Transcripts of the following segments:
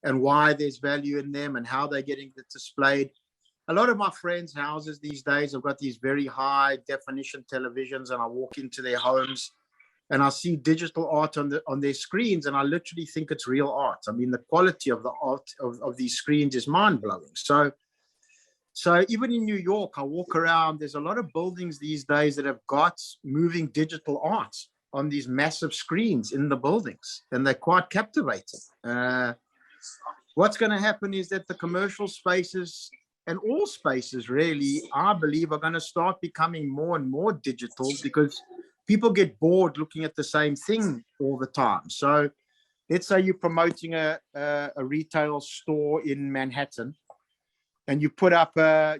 and why there's value in them and how they're getting displayed. A lot of my friends' houses these days have got these very high definition televisions, and I walk into their homes and I see digital art on their screens, and I literally think it's real art. I mean, the quality of the art of these screens is mind-blowing. So even in New York, I walk around, there's a lot of buildings these days that have got moving digital art on these massive screens in the buildings, and they're quite captivating. What's going to happen is that the commercial spaces and all spaces really, I believe, are going to start becoming more and more digital, because people get bored looking at the same thing all the time. So let's say you're promoting a retail store in Manhattan, and you put up 4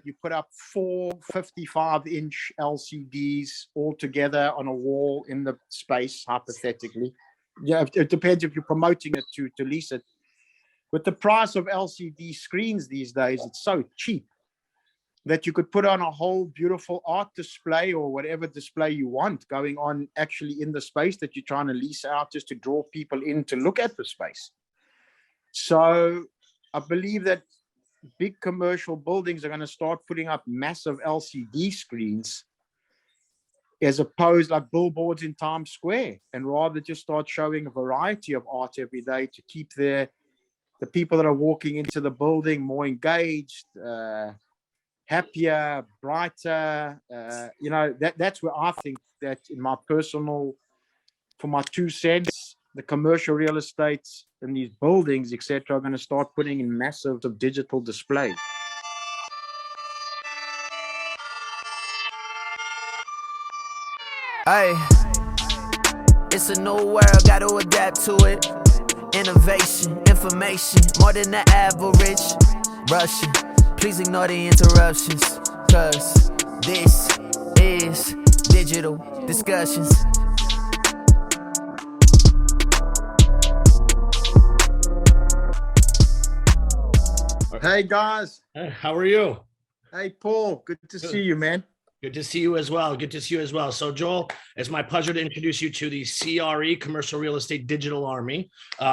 55-inch LCDs all together on a wall in the space, hypothetically. Yeah, it depends if you're promoting it to lease it. With the price of LCD screens these days, it's so cheap that you could put on a whole beautiful art display or whatever display you want going on actually in the space that you're trying to lease out, just to draw people in to look at the space. So I believe that big commercial buildings are going to start putting up massive LCD screens, as opposed like billboards in Times Square, and rather just start showing a variety of art every day to keep the people that are walking into the building more engaged, happier, brighter. That's where I think that, in my personal, for my 2 cents, the commercial real estate and these buildings, etc., are going to start putting in massive digital displays. Hey, it's a new world, got to adapt to it. Innovation, information, more than the average. Rushing, please ignore the interruptions, cause this is digital discussions. Hey guys. Hey, how are you? Hey Paul, good to see you, man. Good to see you as well. Good to see you as well. So Joel, it's my pleasure to introduce you to the CRE Commercial Real Estate Digital Army,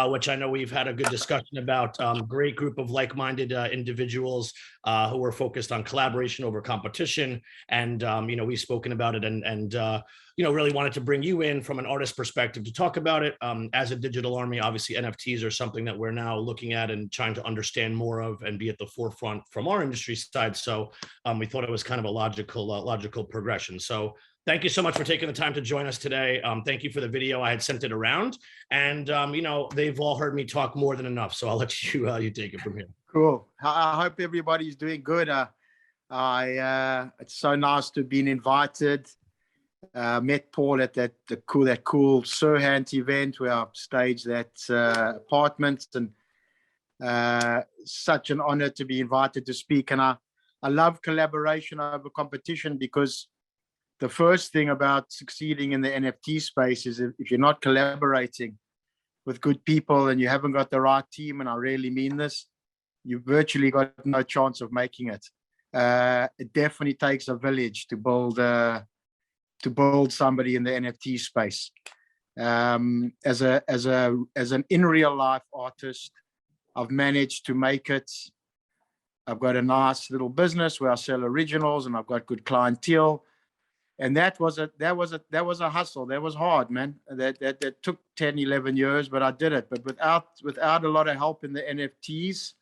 which I know we've had a good discussion about. Great group of like-minded individuals who are focused on collaboration over competition. And, we've spoken about it and really wanted to bring you in from an artist perspective to talk about it. As a digital army, obviously NFTs are something that we're now looking at and trying to understand more of and be at the forefront from our industry side. So we thought it was kind of a logical progression. So thank you so much for taking the time to join us today. Thank you for the video. I had sent it around, and they've all heard me talk more than enough. So I'll let you take it from here. Cool. I hope everybody's doing good. It's so nice to have been invited. Met Paul at that cool Surhant event where I staged that apartment, and such an honor to be invited to speak. And I love collaboration over competition, because the first thing about succeeding in the NFT space is if you're not collaborating with good people and you haven't got the right team, and I really mean this, you virtually got no chance of making it. It definitely takes a village to build somebody in the NFT space. As an in real life artist, I've managed to make it. I've got a nice little business where I sell originals, and I've got good clientele. And that was a hustle. That was hard, man. That took 10, 11 years, but I did it. But without a lot of help in the NFTs,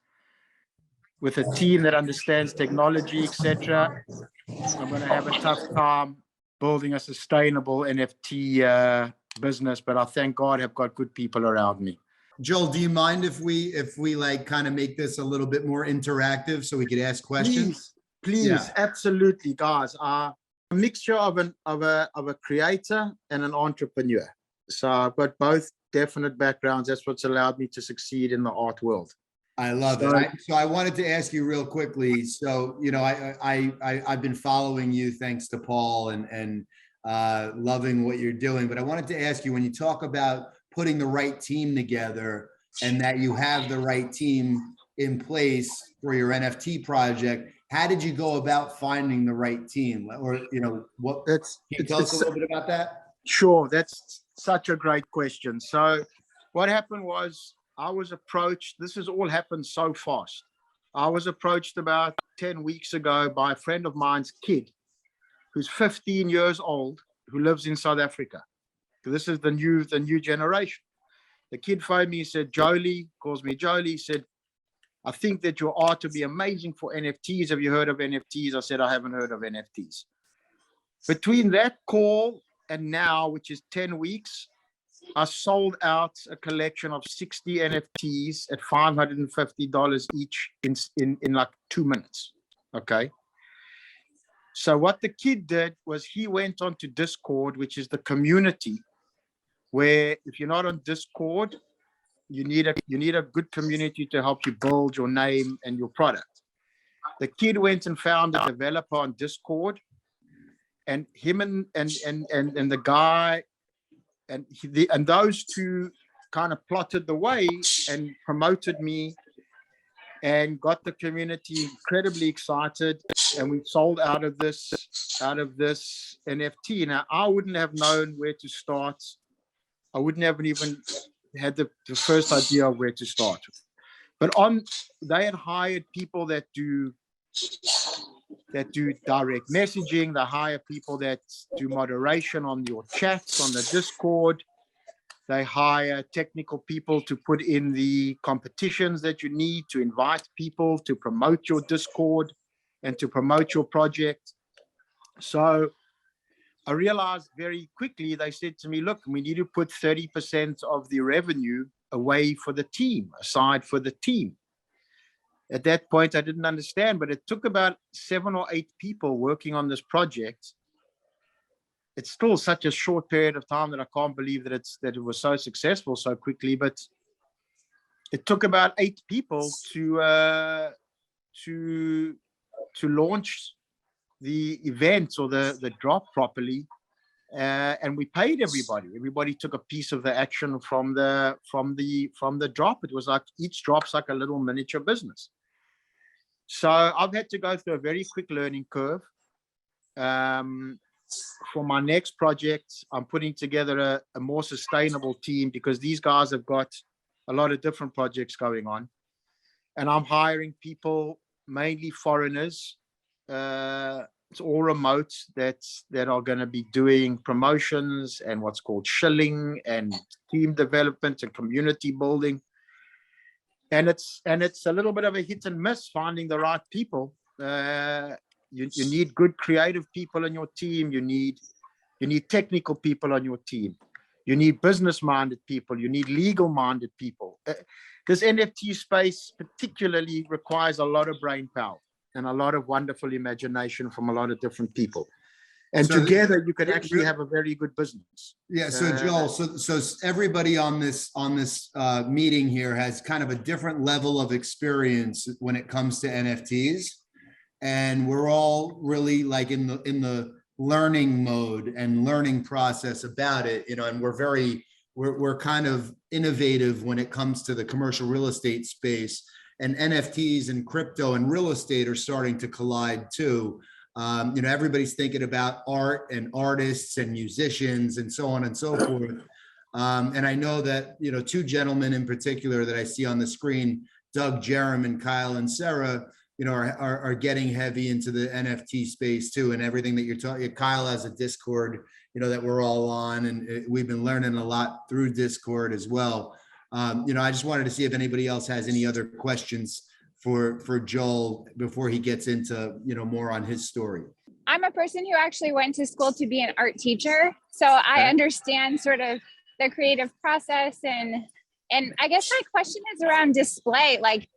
with a team that understands technology, etc., I'm going to have a tough time building a sustainable NFT business. But I thank God have got good people around me. Joel, do you mind if we like kind of make this a little bit more interactive so we could ask questions? Please, Yeah. Absolutely, guys. A mixture of a creator and an entrepreneur. So I've got both definite backgrounds. That's what's allowed me to succeed in the art world. I love it. So I wanted to ask you real quickly. So, I've been following you thanks to Paul and loving what you're doing. But I wanted to ask you, when you talk about putting the right team together and that you have the right team in place for your NFT project, how did you go about finding the right team? Or, what? Can you tell us a little bit about that? Sure. That's such a great question. So what happened was, I was approached. This has all happened so fast. I was approached about 10 weeks ago by a friend of mine's kid who's 15 years old, who lives in South Africa. This is the new generation. The kid phoned me and said, Jolie, calls me Jolie, said, I think that your art would be amazing for NFTs. Have you heard of NFTs? I said, I haven't heard of NFTs. Between that call and now, which is 10 weeks, I sold out a collection of 60 NFTs at $550 each in like 2 minutes. Okay. So what the kid did was he went onto Discord, which is the community where if you're not on Discord, you need a good community to help you build your name and your product. The kid went and found a developer on Discord, and him and the guy and those two kind of plotted the way and promoted me and got the community incredibly excited, and we sold out of this NFT. Now I wouldn't have known where to start. I wouldn't have even had the first idea of where to start. But they had hired people that do direct messaging. They hire people that do moderation on your chats on the Discord. They hire technical people to put in the competitions that you need, to invite people, to promote your Discord and to promote your project. So I realized very quickly, they said to me, look, we need to put 30% of the revenue away for the team, aside for the team. At that point, I didn't understand, but it took about 7 or 8 people working on this project. It's still such a short period of time that I can't believe that it was so successful so quickly. But it took about 8 people to launch the event or the drop properly, and we paid everybody. Everybody took a piece of the action from the drop. It was like each drop's like a little miniature business. So I've had to go through a very quick learning curve. For my next project, I'm putting together a more sustainable team, because these guys have got a lot of different projects going on, and I'm hiring people, mainly foreigners. It's all remote that are going to be doing promotions and what's called shilling and team development and community building. And it's a little bit of a hit and miss finding the right people. You need good creative people in your team. You need technical people on your team. You need business-minded people. You need legal-minded people. This NFT space particularly requires a lot of brain power and a lot of wonderful imagination from a lot of different people. And so together you can actually have a very good business. Yeah. So Joel, so everybody on this meeting here has kind of a different level of experience when it comes to NFTs. And we're all really like in the learning mode and learning process about it, and we're kind of innovative when it comes to the commercial real estate space, and NFTs and crypto and real estate are starting to collide too. Everybody's thinking about art and artists and musicians and so on and so forth. And I know that, 2 gentlemen in particular that I see on the screen, Doug Jerem and Kyle and Sarah, are getting heavy into the NFT space too, and everything that you're talking. Kyle has a Discord, that we're all on, and we've been learning a lot through Discord as well. I just wanted to see if anybody else has any other questions for Joel before he gets into, more on his story. I'm a person who actually went to school to be an art teacher, so I understand sort of the creative process, and I guess my question is around display. Like,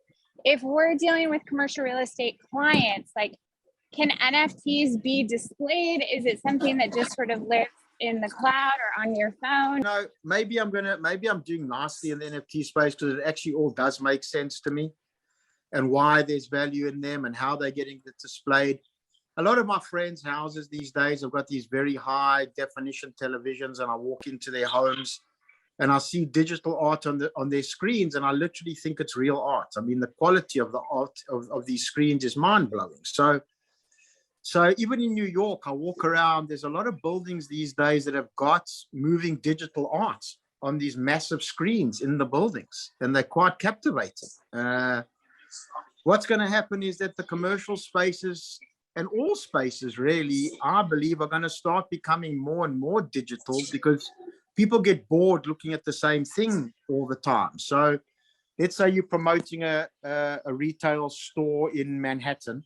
if we're dealing with commercial real estate clients, like, can NFTs be displayed? Is it something that just sort of lives in the cloud or on your phone? No, maybe I'm doing nicely in the NFT space, because it actually all does make sense to me, and why there's value in them and how they're getting it displayed. A lot of my friends' houses these days have got these very high definition televisions, and I walk into their homes and I see digital art on their screens, and I literally think it's real art. I mean, the quality of the art of these screens is mind-blowing. So even in New York, I walk around, there's a lot of buildings these days that have got moving digital art on these massive screens in the buildings, and they're quite captivating. What's going to happen is that the commercial spaces and all spaces really, I believe, are going to start becoming more and more digital because people get bored looking at the same thing all the time. So let's say you're promoting a retail store in Manhattan,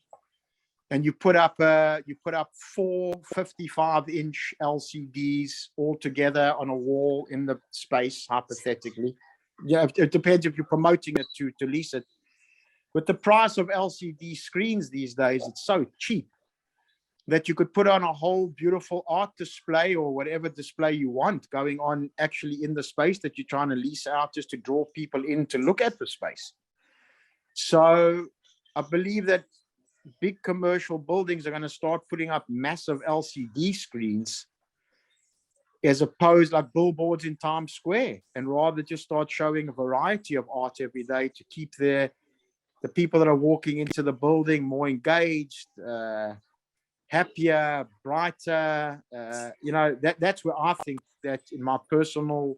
and you put up 4 55-inch LCDs all together on a wall in the space, hypothetically. Yeah, it depends if you're promoting it to lease it. With the price of LCD screens these days, it's so cheap that you could put on a whole beautiful art display or whatever display you want going on actually in the space that you're trying to lease out, just to draw people in to look at the space. So I believe that big commercial buildings are going to start putting up massive LCD screens as opposed like billboards in Times Square, and rather just start showing a variety of art every day to keep the people that are walking into the building more engaged, happier, brighter. You know, that's where I think that in my personal,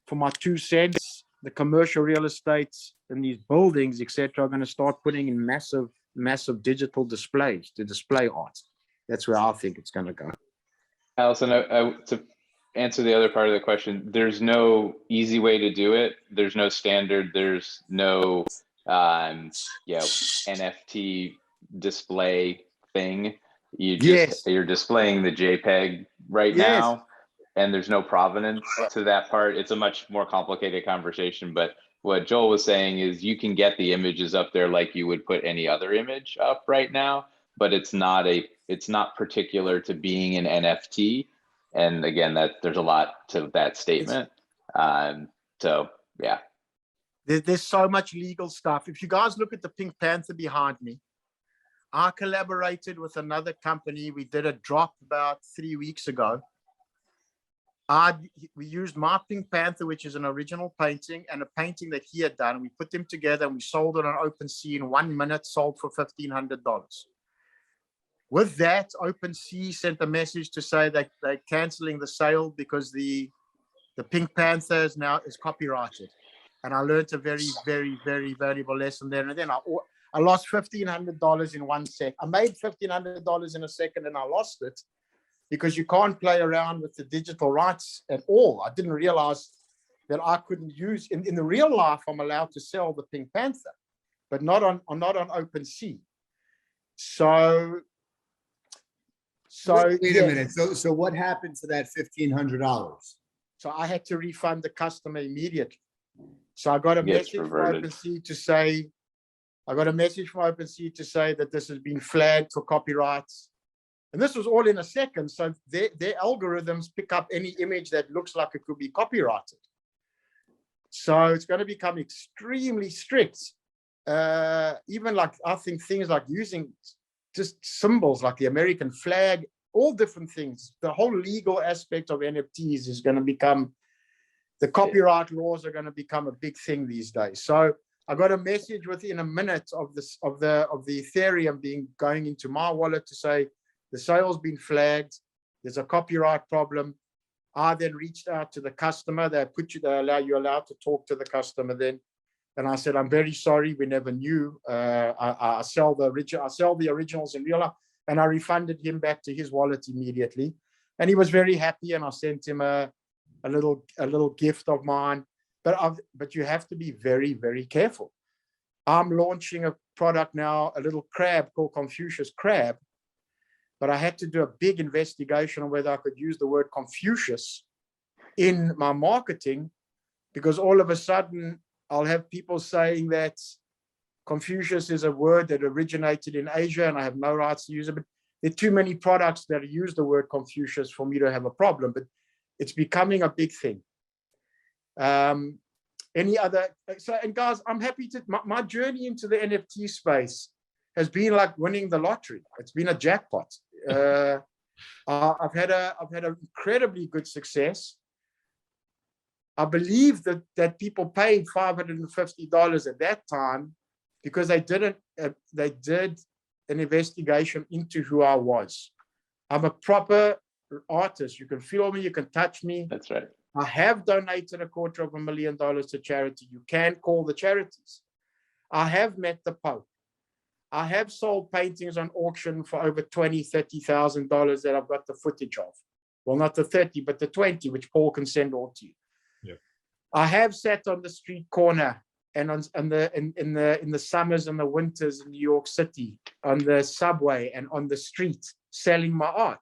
for my 2 cents, the commercial real estate and these buildings, etc., are going to start putting in massive digital displays to display art. That's where I think it's going to go. Allison, to answer the other part of the question, there's no easy way to do it. There's no standard. There's no NFT display thing. You're displaying the JPEG right now, and there's no provenance to that part. It's a much more complicated conversation, but what Joel was saying is you can get the images up there like you would put any other image up right now, but it's not particular to being an NFT. And again, there's a lot to that statement. So yeah. There's so much legal stuff. If you guys look at the Pink Panther behind me, I collaborated with another company. We did a drop about 3 weeks ago. We used my Pink Panther, which is an original painting, and a painting that he had done. We put them together and we sold it on OpenSea in 1 minute, sold for $1,500. With that, OpenSea sent a message to say that they're canceling the sale because the Pink Panther is copyrighted. And I learned a very, very, very valuable lesson there. And then I lost $1,500 in 1 sec. I made $1,500 in a second and I lost it because you can't play around with the digital rights at all. I didn't realize that I couldn't use, in the real life, I'm allowed to sell the Pink Panther, but not on OpenSea. So wait a minute. So what happened to that $1,500? So I had to refund the customer immediately. So I got a message from OpenSea to say, that this has been flagged for copyrights. And this was all in a second. So their algorithms pick up any image that looks like it could be copyrighted. So it's going to become extremely strict. Even like, I think things like using just symbols like the American flag, all different things. The whole legal aspect of NFTs is going to become, the copyright laws are going to become a big thing these days. So I got a message within a minute of the Ethereum going into my wallet to say the sale's been flagged. There's a copyright problem. I then reached out to the customer. You're allowed to talk to the customer then. And I said, I'm very sorry, we never knew. I sell the originals in real life, and I refunded him back to his wallet immediately. And he was very happy, and I sent him a little gift of mine. But you have to be very, very careful. I'm launching a product now, a little crab called Confucius Crab, but I had to do a big investigation on whether I could use the word Confucius in my marketing, because all of a sudden I'll have people saying that Confucius is a word that originated in Asia and I have no rights to use it. But there are too many products that use the word Confucius for me to have a problem, but it's becoming a big thing. And guys, I'm happy to, my journey into the NFT space has been like winning the lottery. It's been a jackpot. I've had an incredibly good success. I believe that people paid $550 at that time because they did an investigation into who I was. I'm a proper artist. You can feel me, you can touch me. That's right. I have donated $250,000 to charity. You can call the charities. I have met the Pope. I have sold paintings on auction for over $20,000, $30,000 that I've got the footage of. Well, not the 30, but the 20, which Paul can send all to you. Yeah. I have sat on the street corner and in the summers and the winters in New York City, on the subway and on the street, selling my art.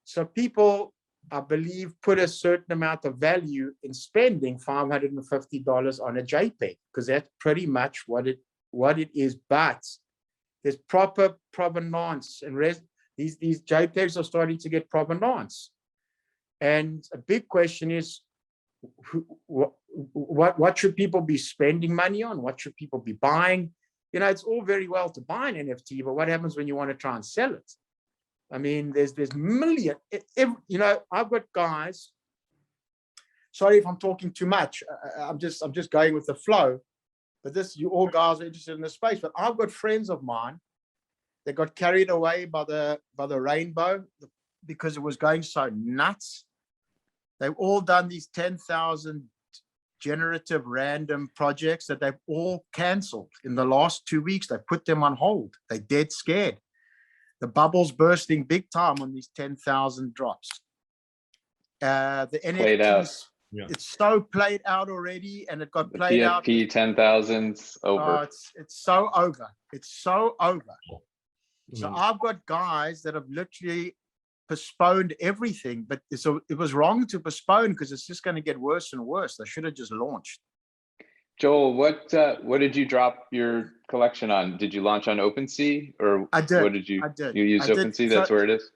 So people, I believe, put a certain amount of value in spending $550 on a JPEG, because that's pretty much what it is. But there's proper provenance, and these JPEGs are starting to get provenance. And a big question is, what should people be spending money on? What should people be buying? You know, it's all very well to buy an NFT, but what happens when you want to try and sell it? I mean, there's million. You know, I've got guys. Sorry if I'm talking too much. I'm just going with the flow. But you all guys are interested in this space. But I've got friends of mine that got carried away by the rainbow because it was going so nuts. They've all done these 10,000 generative random projects that they've all canceled in the last 2 weeks. They put them on hold. They're dead scared. The bubble's bursting big time on these 10,000 drops. The NFTs, yeah. It's so played out already, and it got played out. PFP 10,000's over. It's so over. It's so over. Mm-hmm. So I've got guys that have literally postponed everything, but so it was wrong to postpone because it's just going to get worse and worse. They should have just launched. Joel, what did you drop your collection on? Did you launch on OpenSea, or I did. what did you? I did. You used OpenSea. That's where it is.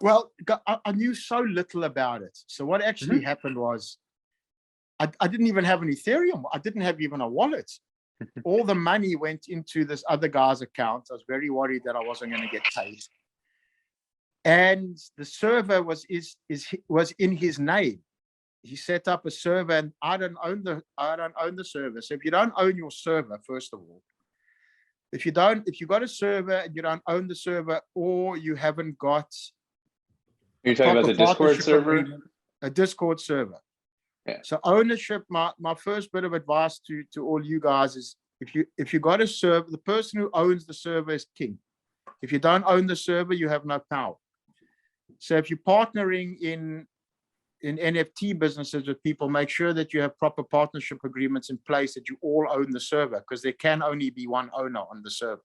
Well, I knew so little about it. So what actually happened was, I didn't even have an Ethereum. I didn't have even a wallet. All the money went into this other guy's account. I was very worried that I wasn't going to get paid. And the server was in his name. He set up a server, and I don't own the server. So if you don't own your server, first of all, if you got a server and you don't own the server, or you haven't got, you're talking about the Discord server, a Discord server. Yeah. So ownership. My first bit of advice to all you guys is, if you got a server, the person who owns the server is king. If you don't own the server, you have no power. So if you're partnering in NFT businesses with people, make sure that you have proper partnership agreements in place, that you all own the server, because there can only be one owner on the server.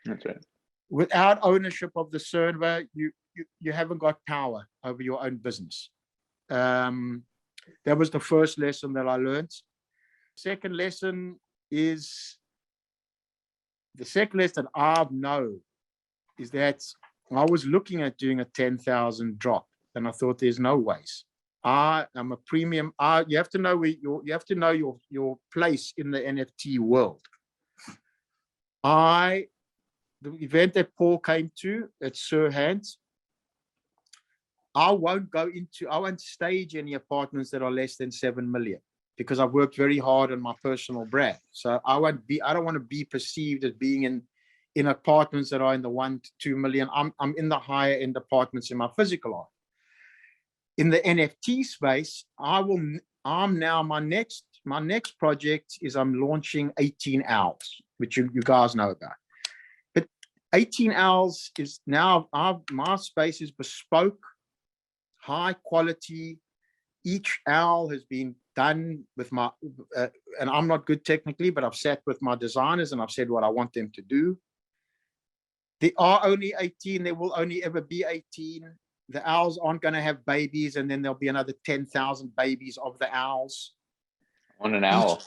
That's right. Without ownership of the server, you haven't got power over your own business. That was the first lesson that I learned. Second lesson I know is that I was looking at doing a 10,000 drop, and I thought, there's no ways. I am a premium. You have to know your place in the NFT world. The event that Paul came to at Sirhan's, I won't stage any apartments that are less than 7 million, because I've worked very hard on my personal brand. So I don't want to be perceived as being in apartments that are in the 1 to 2 million. I'm in the higher end apartments in my physical art. In the NFT space, my next project is I'm launching 18 Owls, which you guys know about. But 18 Owls is now, my space is bespoke, high quality. Each owl has been done with my, and I'm not good technically, but I've sat with my designers and I've said what I want them to do. There are only 18. There will only ever be 18. The owls aren't going to have babies, and then there'll be another 10,000 babies of the owls. On an owl.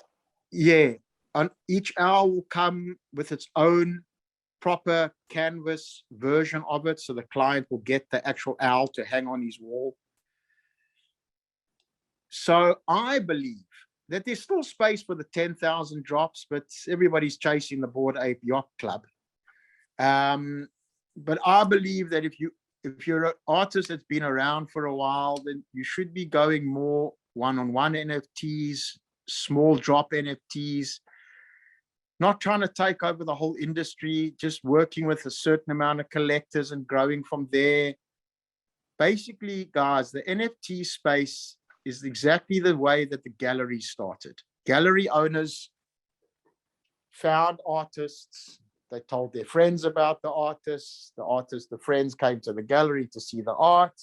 Each owl will come with its own proper canvas version of it, so the client will get the actual owl to hang on his wall. So I believe that there's still space for the 10,000 drops, but everybody's chasing the Bored Ape Yacht Club. But I believe that if you're an artist that's been around for a while, then you should be going more one-on-one NFTs, small drop NFTs, not trying to take over the whole industry, just working with a certain amount of collectors and growing from there. basically, guys, the NFT space is exactly the way that the gallery started. Gallery owners found artists. They told their friends about the artists. The friends came to the gallery to see the art.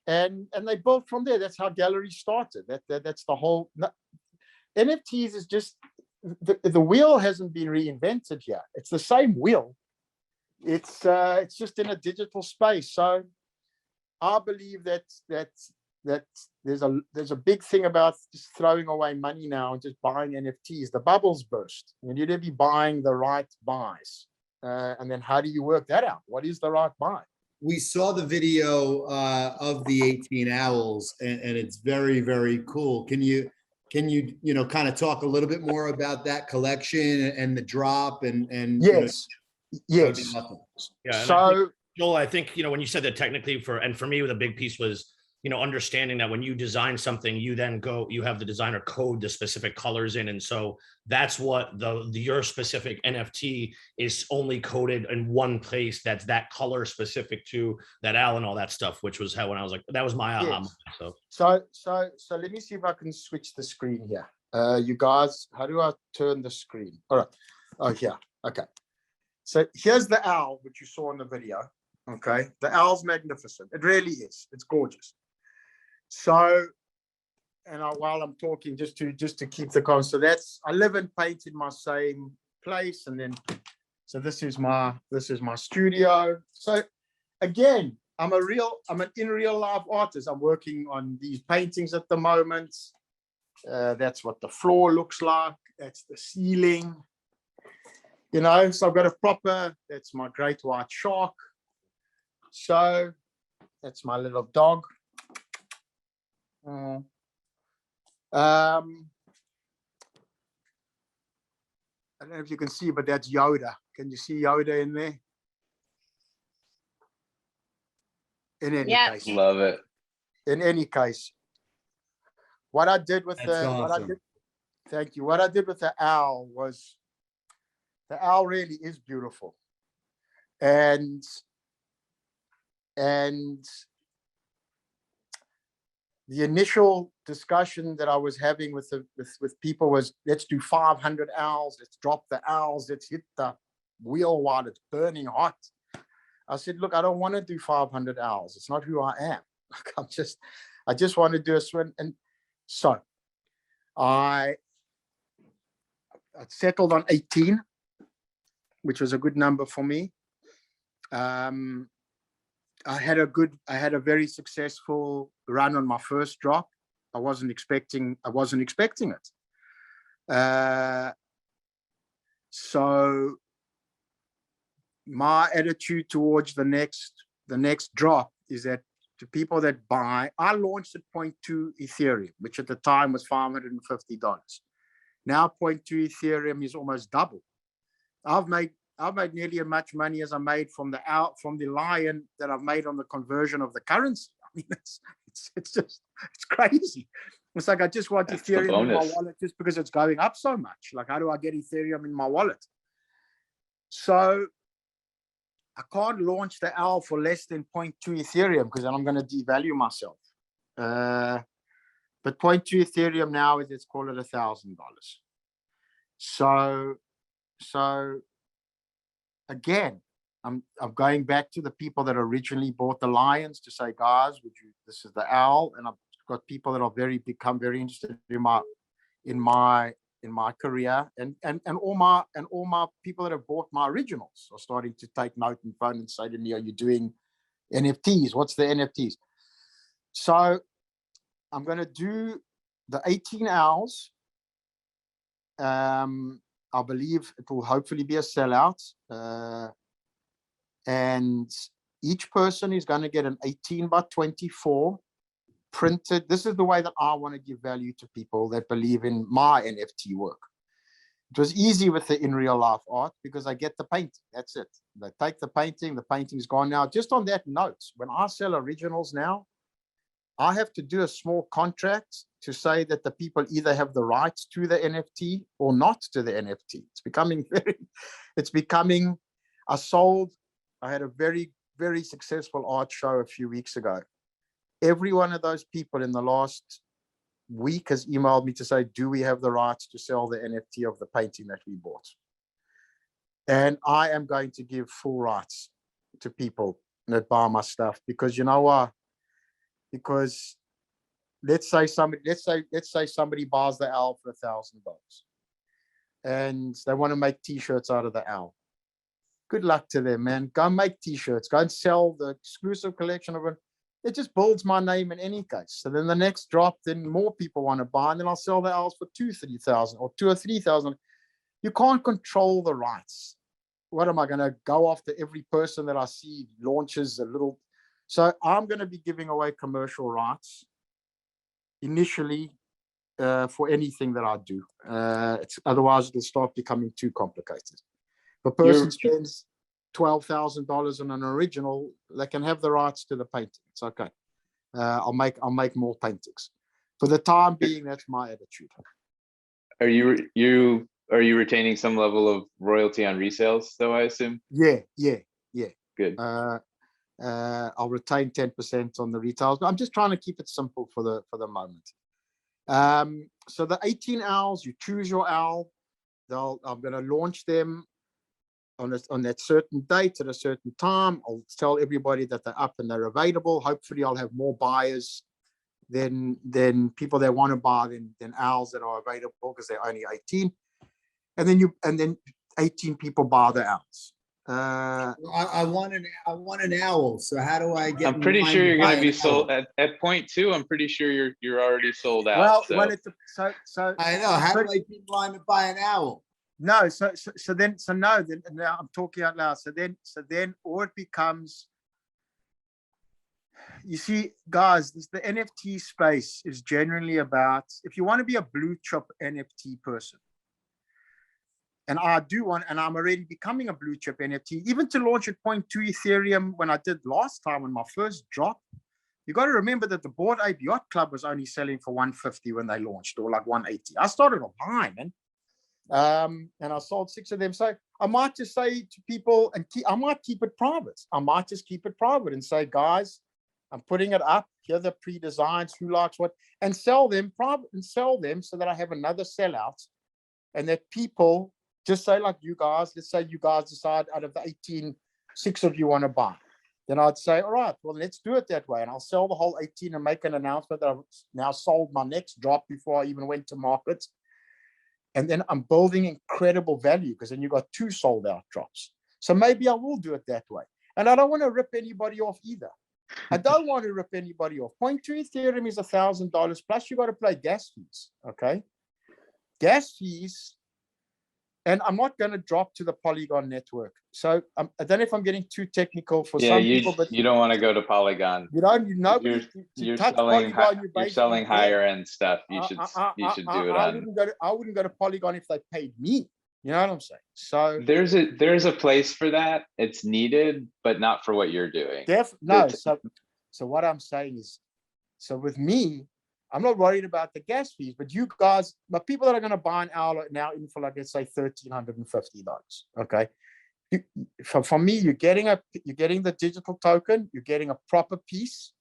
And they built from there. That's how galleries started. That's the whole. NFTs is just, the wheel hasn't been reinvented yet. It's the same wheel. It's just in a digital space. So I believe that there's a big thing about just throwing away money now and just buying NFTs. The bubbles burst. You need to be buying the right buys. And then how do you work that out? What is the right buy? We saw the video of the 18 owls, and it's very, very cool. Can you kind of talk a little bit more about that collection and the drop and yes. Yes. Awesome. Yeah. So Joel, I think, when you said that technically for me, the big piece was, understanding that when you design something, you then you have the designer code the specific colors in. And so that's what your specific NFT is only coded in one place. That's that color specific to that owl and all that stuff, which was when I was like, that was my aha. Yes. So let me see if I can switch the screen here. You guys, how do I turn the screen? All right. Oh, here. Okay. So here's the owl, which you saw in the video. Okay. The owl's magnificent. It really is. It's gorgeous. So, and while I'm talking, just to keep the con, so I live and paint in my same place, and then, so this is my studio. So again, I'm an in real life artist. I'm working on these paintings at the moment. That's what the floor looks like. That's the ceiling. So I've got that's my great white shark. So that's my little dog. I don't know if you can see, but that's Yoda. Can you see Yoda in there? In any case. Love it. In any case, what I did with thank you. What I did with the owl was, the owl really is beautiful. And the initial discussion that I was having with people was, let's do 500 owls. Let's drop the owls. Let's hit the wheel while it's burning hot. I said, look, I don't want to do 500 owls. It's not who I am. I just want to do a swim. And so I settled on 18, which was a good number for me. I had a very successful run on my first drop. I wasn't expecting it. So my attitude towards the next drop is that to people that buy, I launched at 0.2 Ethereum, which at the time was $550. Now 0.2 Ethereum is almost double. I've made nearly as much money as I made from the lion that I've made on the conversion of the currency. I mean, it's crazy. It's like, I just want Ethereum in my wallet just because it's going up so much. Like, how do I get Ethereum in my wallet? So I can't launch the owl for less than 0.2 Ethereum because then I'm going to devalue myself. But 0.2 Ethereum now is, let's call it $1,000. So again, I'm going back to the people that originally bought the lions to say, guys, this is the owl, and I've got people that are become very interested in my career, and all my people that have bought my originals are starting to take note and phone and say to me, are you doing NFTs? What's the NFTs? So I'm going to do the 18 owls. I believe it will hopefully be a sellout. And each person is going to get an 18 by 24 printed. This is the way that I want to give value to people that believe in my NFT work. It was easy with the in real life art because I get the painting. That's it. They take the painting's gone now. Just on that note, when I sell originals now, I have to do a small contract to say that the people either have the rights to the NFT or not to the NFT. I had a very very successful art show a few weeks ago. Every one of those people in the last week has emailed me to say, do we have the rights to sell the NFT of the painting that we bought? And I am going to give full rights to people that buy my stuff, because you know why? Because let's say somebody buys the owl for $1,000 and they want to make t-shirts out of the owl. Good luck to them, man. Go make t-shirts, go and sell the exclusive collection of it. It just builds my name in any case. So then the next drop, then more people want to buy, and then I'll sell the owls for $2,000-3,000 or $2,000 or $3,000. You can't control the rights. What am I going to go after every person that I see launches a little? So I'm going to be giving away commercial rights initially for anything that I do. Otherwise, it'll start becoming too complicated. If a person spends $12,000 on an original, they can have the rights to the painting. It's okay. I'll make more paintings. For the time being, that's my attitude. Are you retaining some level of royalty on resales, though, I assume? Yeah. Good. I'll retain 10% on the retails, but I'm just trying to keep it simple for the moment. So the 18 owls, you choose your owl. I'm going to launch them on that certain date at a certain time. I'll tell everybody that they're up and they're available. Hopefully, I'll have more buyers than people that want to buy than owls that are available, because they're only 18. And then 18 people buy the owls. I want an owl. So how do I get? I'm pretty sure you're going to be sold at point 2. I'm pretty sure you're already sold out. Well, so. I know. How do I get in line to buy an owl? No, so now I'm talking out loud. So then all it becomes, you see, guys, the NFT space is generally about, if you want to be a blue chip NFT person, and I do want, and I'm already becoming a blue chip NFT, even to launch at 0.2 Ethereum when I did last time on my first drop. You got to remember that the Bored Ape Yacht Club was only selling for 150 when they launched, or like 180. I started on high, man. And I sold 6 of them. So I might just say to people, I might keep it private. I might just keep it private and say, guys, I'm putting it up. Here are the pre-designs, who likes what, and sell them private, and sell them so that I have another sellout, and that people just say, like you guys, let's say you guys decide out of the 18, 6 of you want to buy. Then I'd say, all right, well, let's do it that way. And I'll sell the whole 18 and make an announcement that I've now sold my next drop before I even went to market. And then I'm building incredible value, because then you got 2 sold out drops. So maybe I will do it that way. And I don't want to rip anybody off either. I don't want to rip anybody off. 0.2 Ethereum is $1,000 plus you got to pay gas fees. Okay. Gas fees. And I'm not going to drop to the Polygon network. So I don't know if I'm getting too technical for some people, but you don't want to go to Polygon. You're selling higher end stuff. You should do it on. I wouldn't go to Polygon if they paid me. You know what I'm saying? So there's a place for that. It's needed, but not for what you're doing. So what I'm saying is, so with me, I'm not worried about the gas fees, but you guys, but people that are going to buy an owl now in for, like, let's say $1,350. Okay. For me, you're getting the digital token, you're getting a proper piece,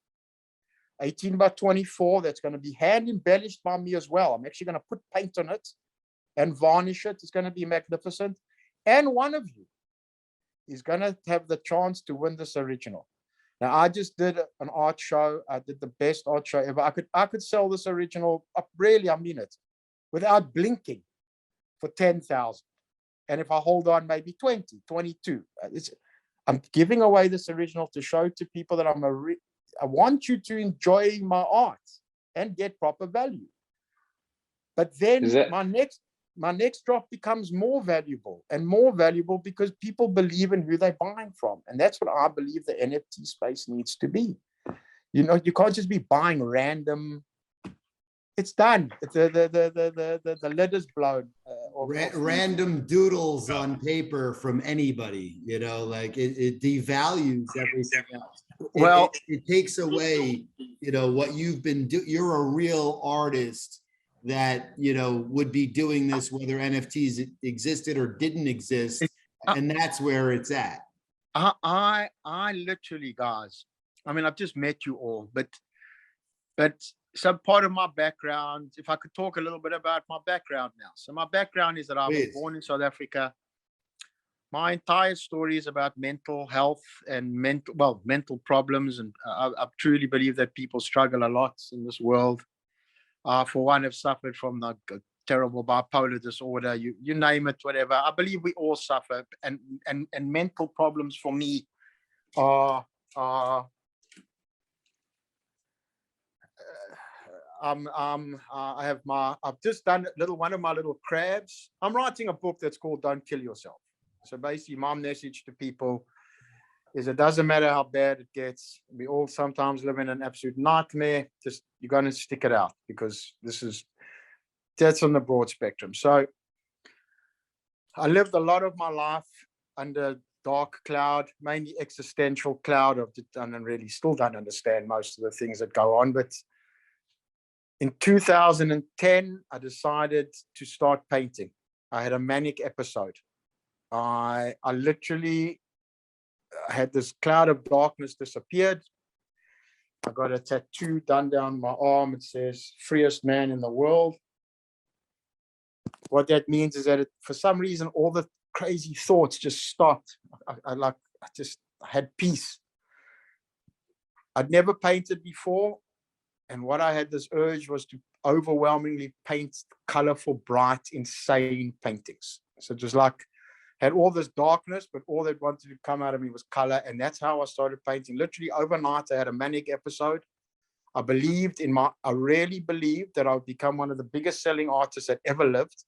18 by 24. That's going to be hand embellished by me as well. I'm actually going to put paint on it and varnish it. It's going to be magnificent. And one of you is going to have the chance to win this original. Now, I just did an art show. I did the best art show ever. I could sell this original, really, I mean it, without blinking, for 10,000. And if I hold on, maybe 20, 22. I'm giving away this original to show to people that I want you to enjoy my art and get proper value. But then my next drop becomes more valuable because people believe in who they're buying from. And that's what I believe the NFT space needs to be. You know, you can't just be buying random. It's done. The lid is blown. Random doodles on paper from anybody, you know, like it devalues everything else. Well, it takes away, you know, what you've been doing. You're a real artist that, you know, would be doing this whether NFTs existed or didn't exist. And that's where it's at. I literally, guys, I mean, I've just met you all, but some part of my background, if I could talk a little bit about my background now. So my background is that I was born in South Africa. My entire story is about mental health and mental problems. And I truly believe that people struggle a lot in this world. For one, have suffered from the terrible bipolar disorder, you name it, whatever. I believe we all suffer, and mental problems for me are I've just done one of my little crabs. I'm writing a book that's called Don't Kill Yourself. So basically my message to people is it doesn't matter how bad it gets. We all sometimes live in an absolute nightmare. Just, you're going to stick it out, because that's on the broad spectrum. So I lived a lot of my life under dark cloud, mainly existential cloud of, and really still don't understand most of the things that go on. But in 2010, I decided to start painting. I had a manic episode. I literally had this cloud of darkness disappeared. I got a tattoo done down my arm. It says freest man in the world. What that means is that for some reason, all the crazy thoughts just stopped. I had peace. I'd never painted before. And what I had this urge was to overwhelmingly paint colorful, bright, insane paintings. So just like, had all this darkness, but all that wanted to come out of me was color. And that's how I started painting. Literally overnight, I had a manic episode. I really believed that I would become one of the biggest selling artists that ever lived.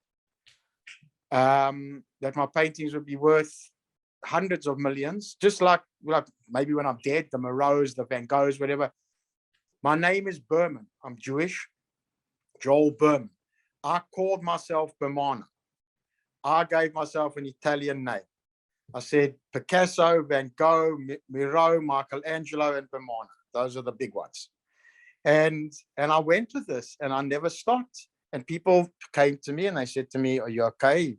That my paintings would be worth hundreds of millions, just like maybe when I'm dead, the Moreaus, the Van Goghs, whatever. My name is Berman. I'm Jewish, Joel Berman. I called myself Bermano. I gave myself an Italian name. I said Picasso, Van Gogh, Miro, Michelangelo, and Bermano. Those are the big ones. And I went with this, and I never stopped. And people came to me and they said to me, "Are you okay?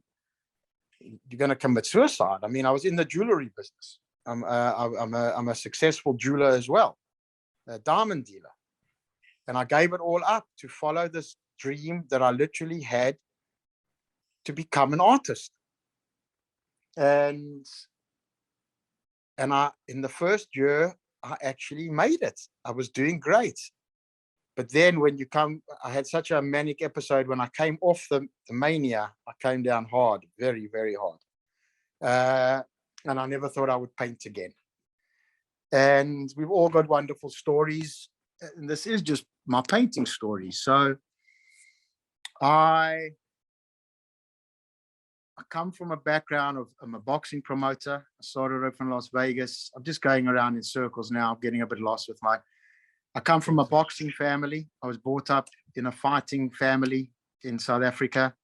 You're going to commit suicide." I mean, I was in the jewelry business. I'm a successful jeweler as well, a diamond dealer. And I gave it all up to follow this dream that I literally had to become an artist. And in the first year, I actually made it. I was doing great. But then I had such a manic episode. When I came off the mania, I came down hard, very, very hard. And I never thought I would paint again. And we've all got wonderful stories. And this is just my painting story. So I come from a background of, I'm a boxing promoter. I started off in Las Vegas. I'm just going around in circles now. I'm getting a bit lost with I come from a boxing family. I was brought up in a fighting family in South Africa.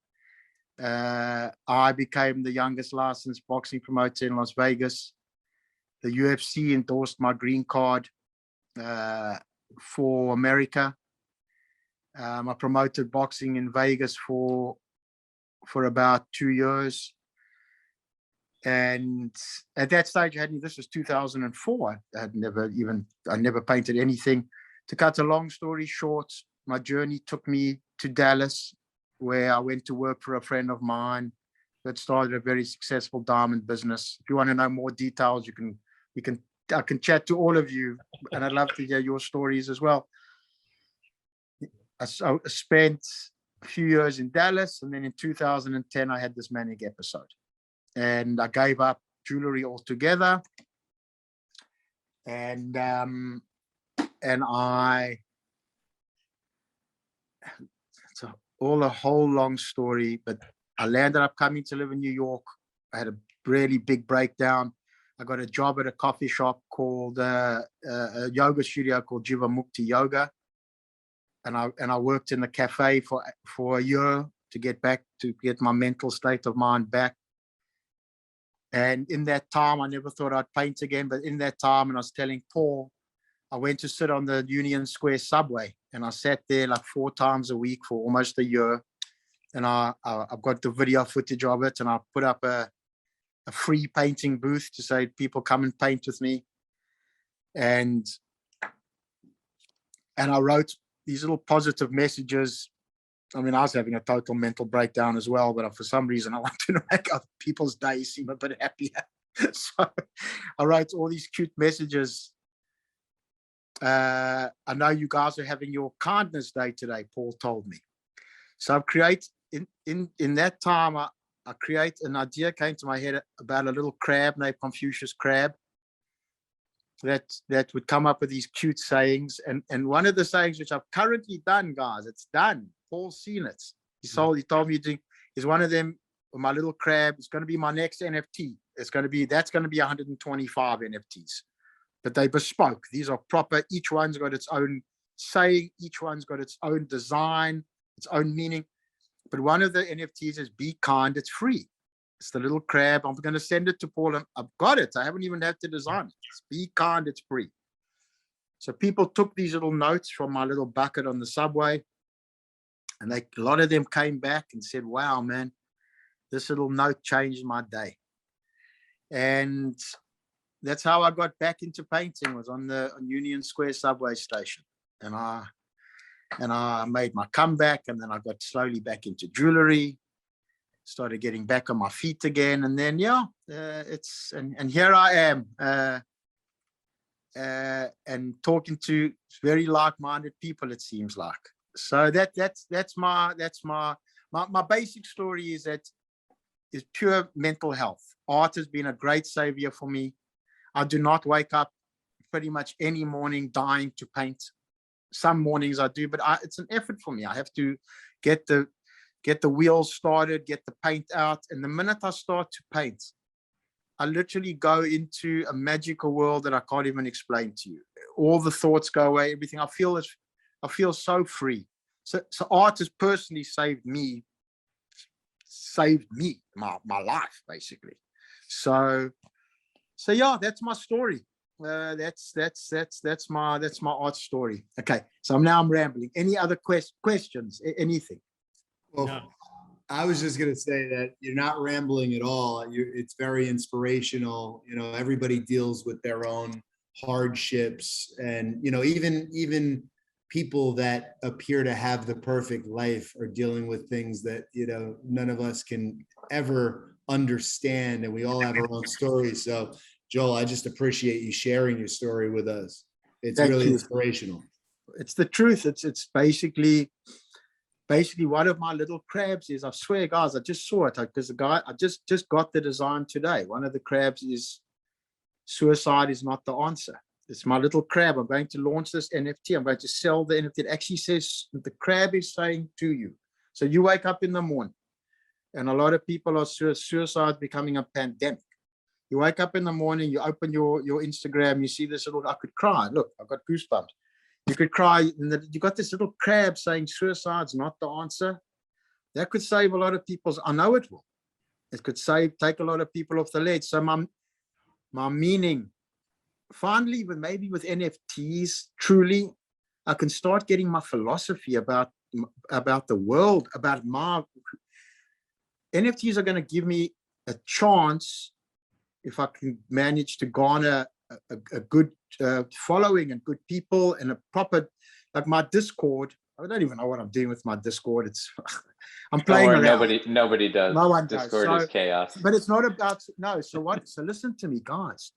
I became the youngest licensed boxing promoter in Las Vegas. The UFC endorsed my green card for America. I promoted boxing in Vegas for about 2 years. And at that stage, this was 2004. I never painted anything. To cut a long story short, my journey took me to Dallas, where I went to work for a friend of mine that started a very successful diamond business. If you want to know more details, I can chat to all of you, and I'd love to hear your stories as well. I spent a few years in Dallas, and then in 2010, I had this manic episode. And I gave up jewelry altogether. And it's a whole long story, but I landed up coming to live in New York. I had a really big breakdown. I got a job at a coffee shop called a yoga studio called Jiva Mukti Yoga. And I worked in the cafe for a year to get my mental state of mind back. And in that time, I never thought I'd paint again. But in that time, and I was telling Paul, I went to sit on the Union Square subway, and I sat there like 4 times a week for almost a year. And I've got the video footage of it, and I put up a a free painting booth to say people come and paint with me. And I wrote these little positive messages. I mean, I was having a total mental breakdown as well, but for some reason I wanted to make other people's days seem a bit happier. So I wrote all these cute messages. I know you guys are having your kindness day today, Paul told me. So I've created, in that time, I create an idea came to my head about a little crab named Confucius Crab that would come up with these cute sayings. And one of the sayings which I've currently done, guys, it's done. Paul's seen it. He told me is one of them, my little crab. It's going to be my next NFT. That's going to be 125 NFTs, but they bespoke. These are proper. Each one's got its own saying. Each one's got its own design, its own meaning. But one of the NFTs is be kind. It's free. It's the little crab. I'm going to send it to Paul, and I've got it. I haven't even had to design it. It's be kind. It's free. So people took these little notes from my little bucket on the subway, and a lot of them came back and said, "Wow, man, this little note changed my day." And that's how I got back into painting, was on Union Square subway station. And I made my comeback, and then I got slowly back into jewelry, started getting back on my feet again. And then, and here I am, and talking to very like-minded people, it seems like. So that's my basic story is pure mental health. Art has been a great savior for me. I do not wake up pretty much any morning dying to paint. Some mornings I do, but it's an effort for me. I have to get the wheels started, get the paint out. And the minute I start to paint, I literally go into a magical world that I can't even explain to you. All the thoughts go away, everything. I feel so free. So art has personally saved me, my life, basically. So yeah, that's my story. That's my art story. Okay, so I'm rambling. Any other questions? Anything? Well, No. I was just gonna say that you're not rambling at all. It's very inspirational. You know, everybody deals with their own hardships, and you know, even people that appear to have the perfect life are dealing with things that, you know, none of us can ever understand, and we all have our own stories. So Joel, I just appreciate you sharing your story with us. It's really inspirational. It's the truth. It's basically one of my little crabs is, I swear, guys, I just saw it because the guy, I just got the design today. One of the crabs is suicide is not the answer. It's my little crab. I'm going to launch this NFT. I'm going to sell the NFT. It actually says, the crab is saying to you. So you wake up in the morning, and a lot of people are suicide becoming a pandemic. You wake up in the morning, you open your Instagram, you see this little, I could cry. Look, I've got goosebumps. You could cry, and you got this little crab saying suicide's not the answer. That could save a lot of people's, I know it will. It could take a lot of people off the ledge. So my meaning, finally, maybe with NFTs, truly, I can start getting my philosophy about the world, about my NFTs are going to give me a chance, if I can manage to garner a good following and good people and a proper, like my Discord. I don't even know what I'm doing with my Discord. It's I'm playing around. Nobody does. No one Discord does. is chaos. But it's not about So what? So listen to me, guys.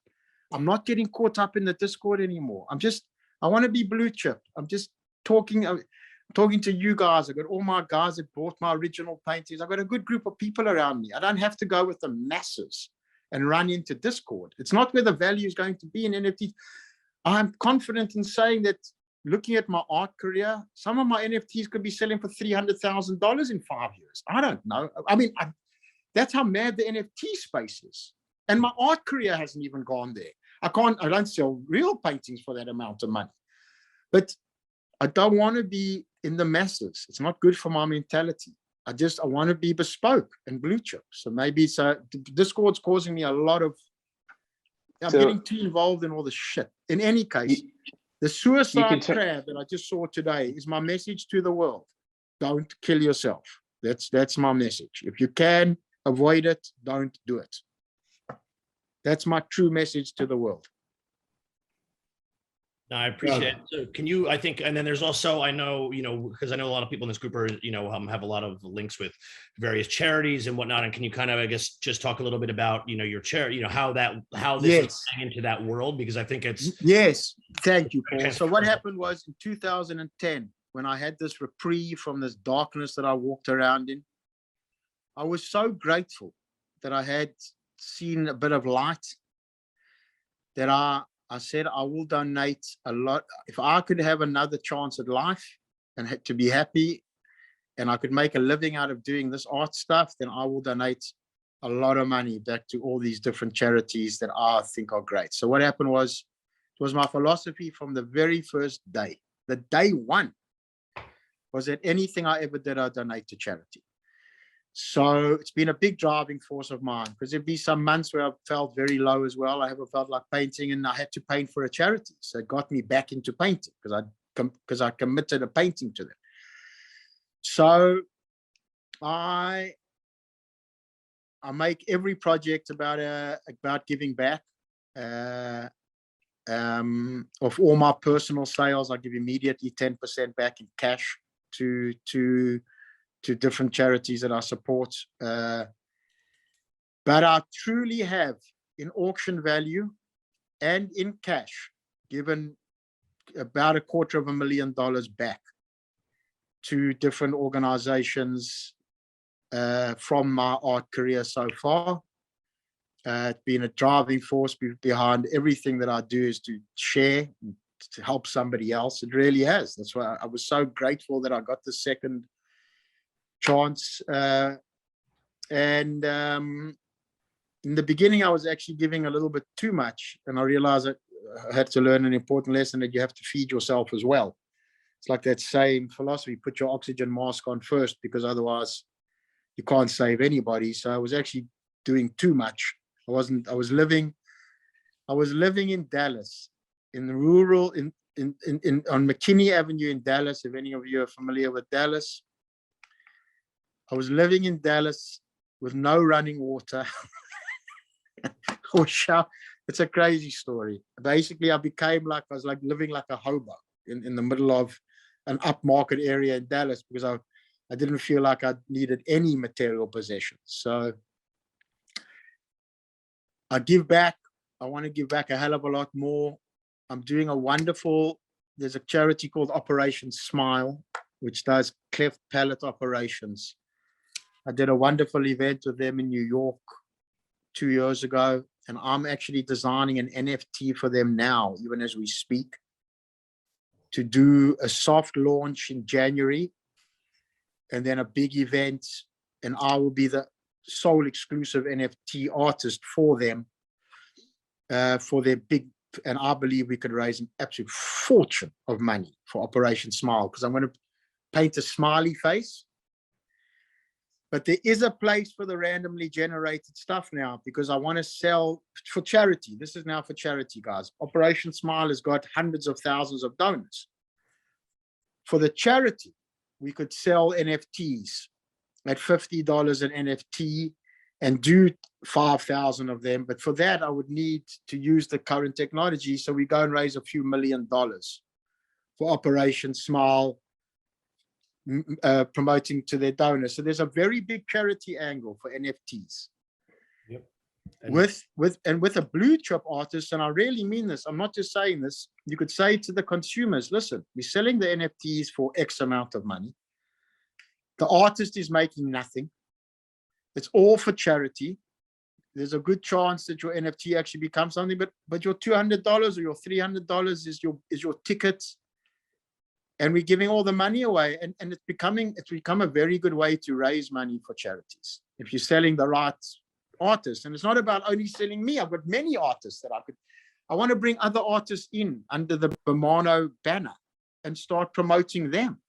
I'm not getting caught up in the Discord anymore. I want to be blue chip. I'm just talking to you guys. I've got all my guys that bought my original paintings. I've got a good group of people around me. I don't have to go with the masses and run into Discord. It's not where the value is going to be in NFT. I'm confident in saying that, looking at my art career, some of my NFTs could be selling for $300,000 in 5 years. I don't know. I mean, that's how mad the NFT space is. And my art career hasn't even gone there. I don't sell real paintings for that amount of money. But I don't want to be in the masses. It's not good for my mentality. I want to be bespoke and blue chip. So maybe Discord's causing me a lot of, I'm getting too involved in all the shit. In any case, the suicide crab that I just saw today is my message to the world. Don't kill yourself. That's my message. If you can avoid it, don't do it. That's my true message to the world. No, I appreciate it. So can you, I think, and then there's also, I know, because I know a lot of people in this group are, have a lot of links with various charities and whatnot. And can you kind of, I guess, just talk a little bit about, your charity, how this is into that world? Because I think it's. Yes. Thank you, Paul. So what happened was in 2010, when I had this reprieve from this darkness that I walked around in, I was so grateful that I had seen a bit of light, that I said, I will donate a lot. If I could have another chance at life and had to be happy, and I could make a living out of doing this art stuff, then I will donate a lot of money back to all these different charities that I think are great. So what happened was, it was my philosophy from the very first day. The day one was that anything I ever did, I donate to charity. So it's been a big driving force of mine, because there'd be some months where I felt very low as well. I haven't felt like painting, and I had to paint for a charity. So it got me back into painting because I committed a painting to them. So I make every project about giving back. Of all my personal sales, I give immediately 10% back in cash to different charities that I support. But I truly have, in auction value and in cash, given about $250,000 back to different organizations from my art career so far. It's been a driving force behind everything that I do, is to share, to help somebody else. It really has. That's why I was so grateful that I got the second chance. In the beginning, I was actually giving a little bit too much, and I realized that I had to learn an important lesson, that you have to feed yourself as well. It's like that same philosophy: put your oxygen mask on first, because otherwise you can't save anybody. So I was actually doing too much. I was living in Dallas, in the rural, on McKinney Avenue in Dallas. If any of you are familiar with Dallas, I was living in Dallas with no running water or shower. It's a crazy story. Basically, I was like living like a hobo in the middle of an upmarket area in Dallas, because I didn't feel like I needed any material possessions. So I give back. I want to give back a hell of a lot more. I'm doing there's a charity called Operation Smile, which does cleft palate operations. I did a wonderful event with them in New York 2 years ago, and I'm actually designing an NFT for them now, even as we speak, to do a soft launch in January, and then a big event, and I will be the sole exclusive NFT artist for them, for their big, and I believe we could raise an absolute fortune of money for Operation Smile, because I'm going to paint a smiley face. But there is a place for the randomly generated stuff now, because I want to sell for charity. This is now for charity, guys. Operation Smile has got hundreds of thousands of donors. For the charity, we could sell NFTs at $50 an NFT and do 5,000 of them. But for that, I would need to use the current technology. So we go and raise a few $1 million for Operation Smile, promoting to their donors. So there's a very big charity angle for NFTs. Yep. With a blue chip artist, and I really mean this, I'm not just saying this, you could say to the consumers, listen, we're selling the NFTs for X amount of money. The artist is making nothing. It's all for charity. There's a good chance that your NFT actually becomes something, but your $200 or your $300 is your ticket. And we're giving all the money away, and it's become a very good way to raise money for charities if you're selling the right artists. And it's not about only selling me. I've got many artists that I want to bring other artists in under the Bermano banner and start promoting them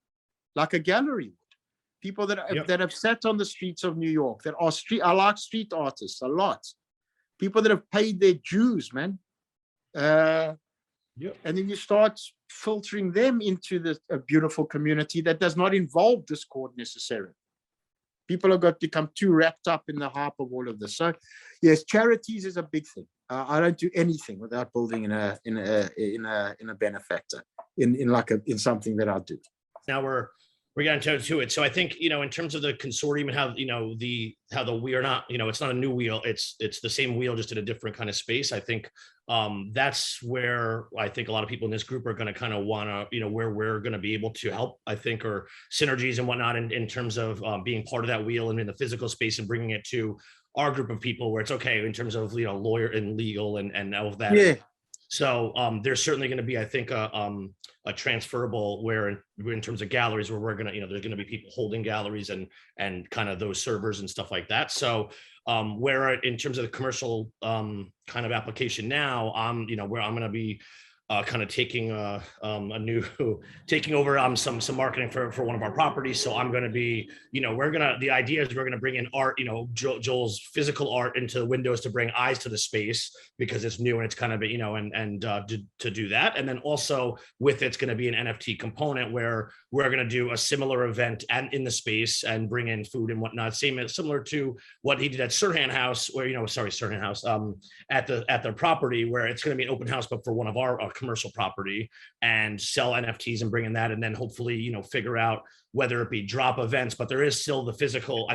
like a gallery would. People that have sat on the streets of New York, that are I like street artists a lot. People that have paid their dues, man. And then you start filtering them into a beautiful community that does not involve discord necessarily. People have got become too wrapped up in the hype of all of this. So yes, charities is a big thing. I don't do anything without building in a benefactor in something that I do. Now we're getting to it. So I think, in terms of the consortium and how, how the we are not, it's not a new wheel. It's the same wheel, just in a different kind of space. I think that's where I think a lot of people in this group are going to kind of want to, where we're going to be able to help, I think, or synergies and whatnot in terms of being part of that wheel and in the physical space and bringing it to our group of people where it's okay in terms of, lawyer and legal and all of that. Yeah. So there's certainly going to be, I think, a transferable where in terms of galleries where we're going to, there's going to be people holding galleries and kind of those servers and stuff like that. So where in terms of the commercial kind of application now, where I'm going to be kind of taking taking over some marketing for one of our properties. So I'm going to be, the idea is we're going to bring in art, Joel's physical art into the windows to bring eyes to the space because it's new and it's kind of, to do that. And then also with it's going to be an NFT component where we're going to do a similar event and in the space and bring in food and whatnot. Similar to what he did at Sirhan House, where, Sirhan House at their property, where it's going to be an open house, but for one of our commercial property, and sell NFTs and bring in that, and then hopefully figure out whether it be drop events, but there is still the physical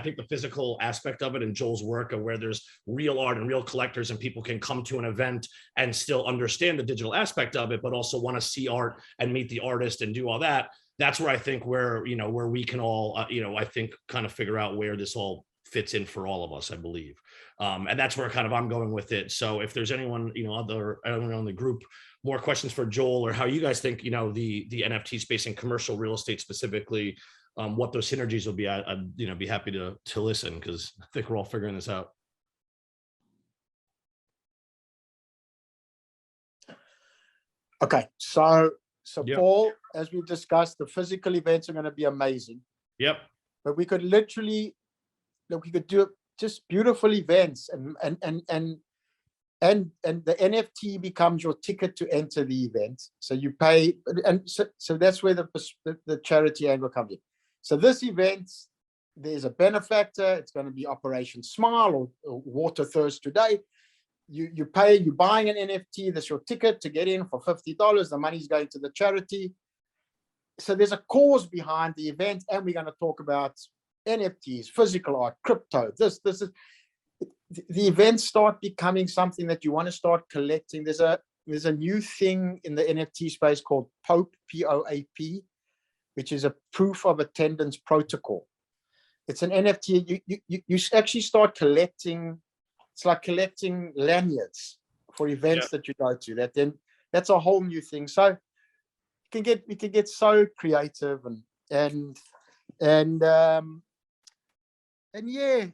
aspect of it in Joel's work, of where there's real art and real collectors and people can come to an event and still understand the digital aspect of it, but also want to see art and meet the artist and do all that. That's where I think where we can all I think kind of figure out where this all fits in for all of us, I believe. And that's where kind of I'm going with it. So if there's anyone, anyone on the group, more questions for Joel, or how you guys think, the NFT space and commercial real estate specifically, what those synergies will be, I'd be happy to listen, because I think we're all figuring this out. Okay, so Yep. Paul, as we've discussed, the physical events are going to be amazing. Yep. But we could literally, we could do just beautiful events, and the NFT becomes your ticket to enter the event. So you pay, and so that's where the charity angle comes in. So this event, there's a benefactor. It's going to be Operation Smile or Water Thirst Today. You pay, you're buying an NFT. That's your ticket to get in for $50. The money's going to the charity. So there's a cause behind the event, and we're going to talk about NFTs, physical art, crypto. This is the events start becoming something that you want to start collecting. There's a new thing in the NFT space called POAP, P-O-A-P, which is a proof of attendance protocol. It's an NFT. You actually start collecting. It's like collecting lanyards for events that you go to. That's a whole new thing. So we can get so creative and yeah,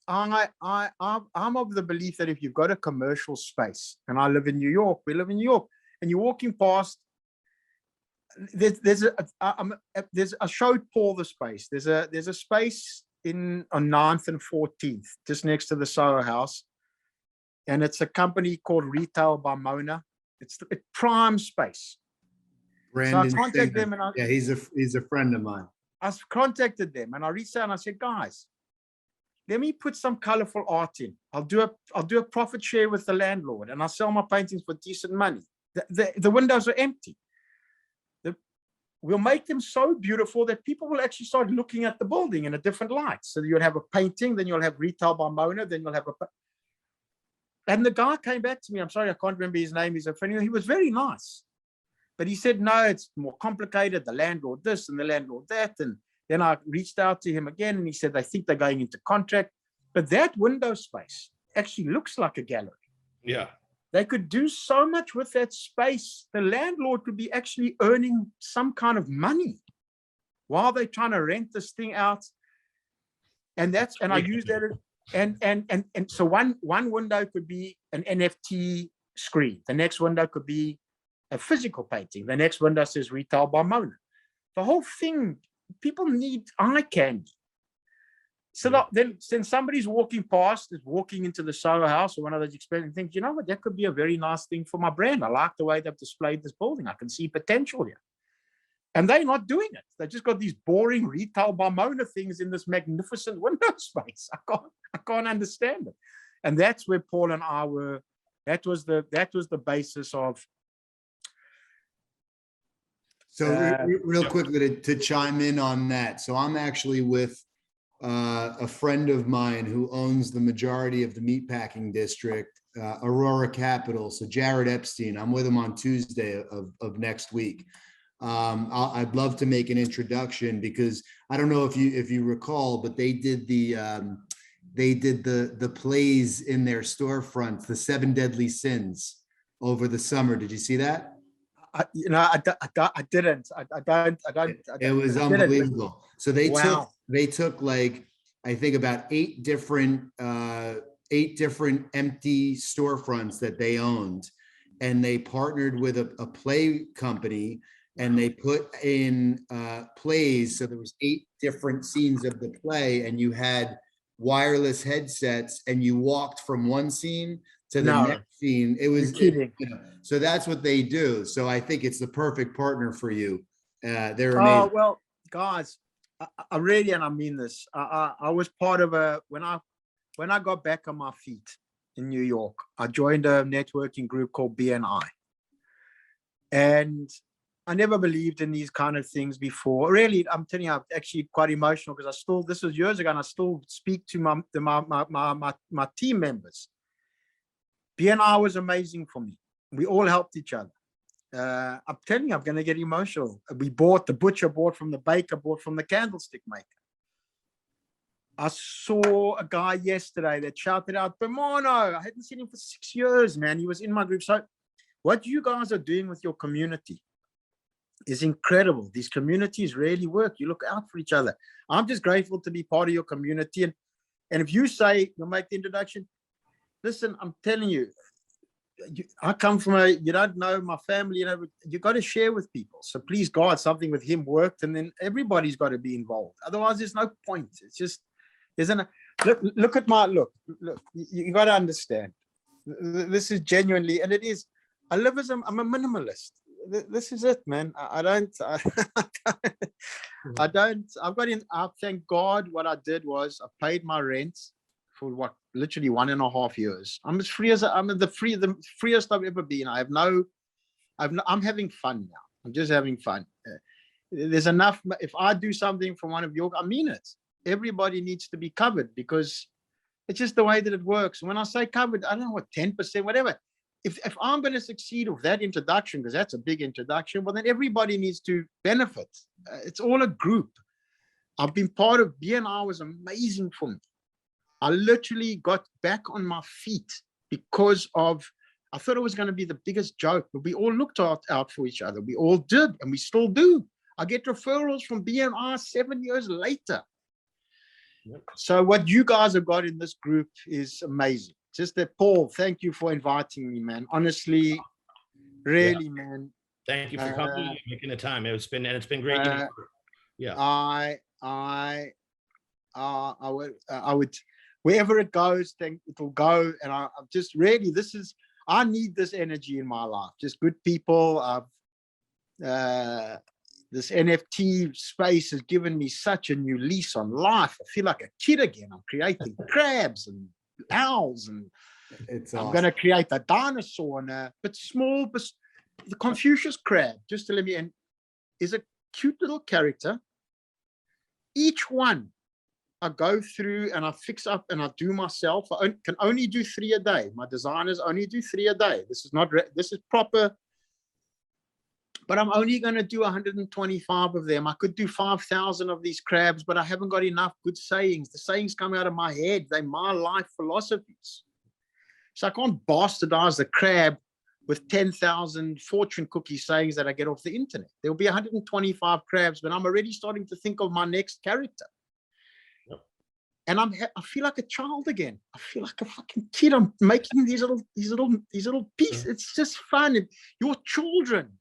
I'm of the belief that if you've got a commercial space, and I live in New York, we live in New York, and you're walking past, I showed Paul the space. There's a space on 9th and 14th, just next to the Soho House, and it's a company called Retail by Mona. It's a prime space. Brandon, so I contacted them, and he's a friend of mine. I contacted them and I reached out and I said, guys, let me put some colorful art in. I'll do a profit share with the landlord, and I'll sell my paintings for decent money. The windows are empty. We'll make them so beautiful that people will actually start looking at the building in a different light. So you'll have a painting, then you'll have Retail by Mona, then you'll have and the guy came back to me. I'm sorry, I can't remember his name. He's a friend. He was very nice. But he said, no, it's more complicated. The landlord this and the landlord that. And then I reached out to him again, and he said, I think they're going into contract. But that window space actually looks like a gallery. Yeah. They could do so much with that space. The landlord could be actually earning some kind of money while they're trying to rent this thing out. And I use that. And so one window could be an NFT screen. The next window could be a physical painting. The next window says Retail by Mona. The whole thing, people need eye candy. So then somebody's walking past, is walking into the Soho House or one of those expensive things, you know what, that could be a very nice thing for my brand. I like the way they've displayed this building. I can see potential here. And they're not doing it. They just got these boring retail Bermano things in this magnificent window space. I can't understand it. And that's where Paul and I were. That was the basis of. So real quickly to chime in on that. So I'm actually with a friend of mine who owns the majority of the meatpacking district, Aurora Capital. So Jared Epstein, I'm with him on Tuesday of next week. I'd love to make an introduction because I don't know if you recall, but they did the plays in their storefronts, the 7 Deadly Sins over the summer. Did you see that? I didn't. I don't. It was unbelievable. So they took like, I think about 8 different empty storefronts that they owned, and they partnered with a play company, and they put in plays. So there was 8 different scenes of the play, and you had wireless headsets, and you walked from one scene to the next scene. It was kidding. So that's what they do. So I think it's the perfect partner for you. They're amazing. Oh well, guys, I really, and I mean this. I was part of when I got back on my feet in New York, I joined a networking group called BNI, and I never believed in these kind of things before. Really, I'm telling you, I'm actually quite emotional because this was years ago, and I still speak to my team members. BNI was amazing for me. We all helped each other. I'm telling you, I'm going to get emotional. The butcher bought from the baker, bought from the candlestick maker. I saw a guy yesterday that shouted out, Bermano. I hadn't seen him for 6 years, man. He was in my group. So what you guys are doing with your community is incredible. These communities really work. You look out for each other. I'm just grateful to be part of your community. And if you say, you'll make the introduction, listen, I'm telling you, I come from you don't know my family, you got to share with people. So please God, something with him worked, and then everybody's got to be involved. Otherwise, there's no point. It's just, look at look, you got to understand. This is genuinely, and it is, I'm a minimalist. This is it, man. I thank God what I did was I paid my rent for literally 1.5 years. I'm as free as the freest I've ever been. I'm having fun now. I'm just having fun. There's enough. If I do something for one of your, I mean it. Everybody needs to be covered because it's just the way that it works. When I say covered, I don't know what, 10%, whatever. If I'm going to succeed with that introduction, because that's a big introduction, well, then everybody needs to benefit. It's all a group. I've been part of BNI, was amazing for me. I literally got back on my feet because I thought it was going to be the biggest joke, but we all looked out for each other. We all did, and we still do. I get referrals from BNI 7 years later. Yep. So what you guys have got in this group is amazing. Just that, Paul, thank you for inviting me, man. Honestly, really, man. Thank you for coming and making the time. It's been great. Yeah. I would, wherever it goes, then it'll go. And I'm just really, I need this energy in my life. Just good people. This NFT space has given me such a new lease on life. I feel like a kid again. I'm creating crabs and owls, and I'm going to create a dinosaur but small, but the Confucius crab, just to let me in, is a cute little character. Each one I go through and I fix up and I do myself. I can only do 3 a day. My designers only do 3 a day. This is proper, but I'm only going to do 125 of them. I could do 5,000 of these crabs, but I haven't got enough good sayings. The sayings come out of my head. They're my life philosophies. So I can't bastardize the crab with 10,000 fortune cookie sayings that I get off the internet. There will be 125 crabs, but I'm already starting to think of my next character. Yep. And I feel like a child again. I feel like a fucking kid. I'm making these little pieces. It's just fun. And your children,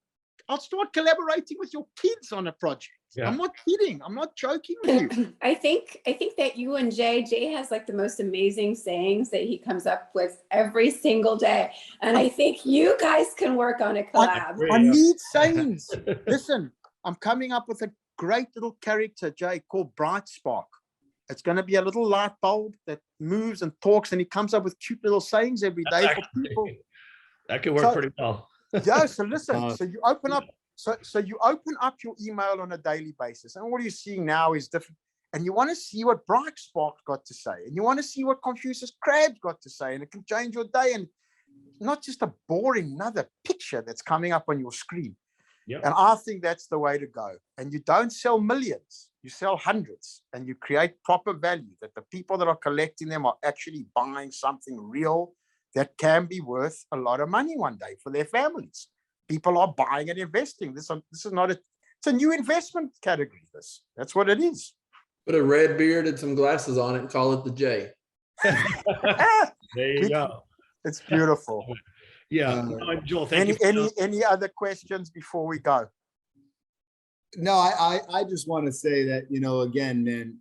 I'll start collaborating with your kids on a project. Yeah. I'm not kidding. I'm not joking with you. I think that you and Jay has like the most amazing sayings that he comes up with every single day. And I think you guys can work on a collab. I need sayings. Listen, I'm coming up with a great little character, Jay, called Bright Spark. It's going to be a little light bulb that moves and talks, and he comes up with cute little sayings every day for people. That could work pretty well. Yeah, so listen, so you open up, so you open up your email on a daily basis, and what you're seeing now is different. And you want to see what Bright Spark got to say, and you want to see what Confucius Crabbe got to say, and it can change your day, and not just a boring another picture that's coming up on your screen. Yep. And I think that's the way to go. And you don't sell millions, you sell hundreds, and you create proper value that the people that are collecting them are actually buying something real that can be worth a lot of money one day for their families. People are buying and investing. This is not it's a new investment category. That's what it is. Put a red beard and some glasses on it and call it the J. There you go. It's beautiful. Yeah. Joel, thank you. Any other questions before we go? No, I just want to say that, again, man,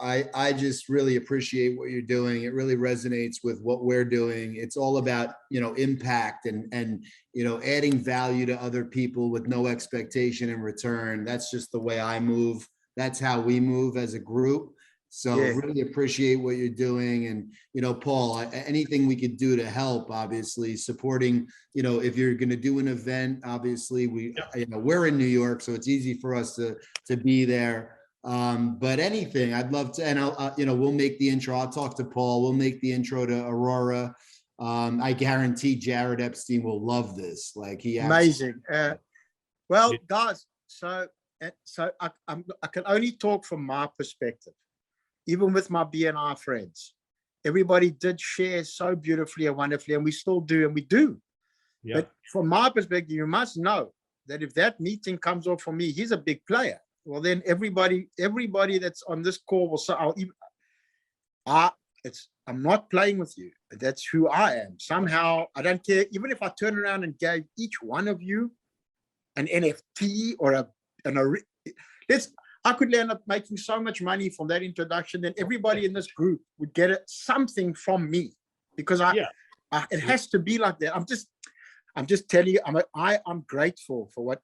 I just really appreciate what you're doing. It really resonates with what we're doing. It's all about, impact and adding value to other people with no expectation in return. That's just the way I move. That's how we move as a group. So really appreciate what you're doing. And, Paul, anything we could do to help, obviously supporting, if you're going to do an event, obviously we're in New York, so it's easy for us to be there. But anything I'd love to, and we'll make the intro. I'll talk to Paul. We'll make the intro to Aurora. I guarantee Jared Epstein will love this. Like amazing. Well, guys, so I can only talk from my perspective. Even with my BNI friends, everybody did share so beautifully and wonderfully, and we still do, and we do. Yeah. But from my perspective, you must know that if that meeting comes off for me, he's a big player. Well, then everybody that's on this call will say, I'm not playing with you. That's who I am. Somehow, I don't care. Even if I turn around and gave each one of you an NFT or I could end up making so much money from that introduction, then everybody in this group would get something from me, because it has to be like that. I'm just telling you, I'm grateful for what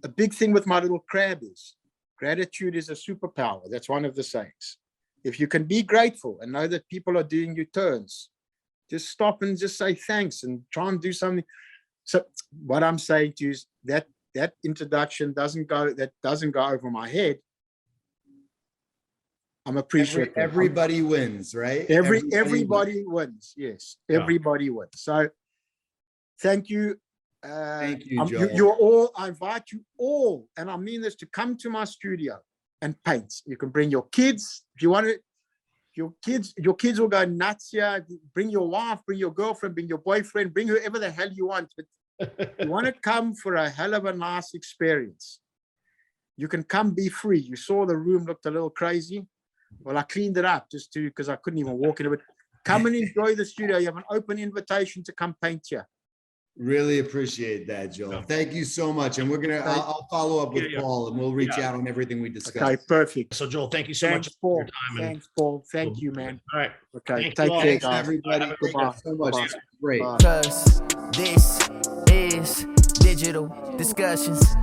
a big thing with my little crab is. Gratitude is a superpower. That's one of the sayings. If you can be grateful and know that people are doing you turns, just stop and just say thanks and try and do something. So what I'm saying to you is that introduction doesn't go over my head. I'm appreciative. Everybody wins, right? Everybody wins. Yes, everybody wins. So, thank you. Thank you, Joel. I invite you all, and I mean this, to come to my studio and paint. You can bring your kids if you want to. Your kids will go nuts here. Bring your wife, bring your girlfriend, bring your boyfriend, bring whoever the hell you want. But you want to come for a hell of a nice experience. You can come, be free. You saw the room looked a little crazy. Well, I cleaned it up because I couldn't even walk in it. Come and enjoy the studio. You have an open invitation to come paint here. Really appreciate that, Joel. Thank you so much. And I'll follow up with Paul, and we'll reach out on everything we discussed. Okay, perfect. So, Joel, thank you so much for your time. Thanks, Paul. Thank you, man. All right. Okay, take care, guys. Everybody. Thank you so much. Great. Because this is digital discussions.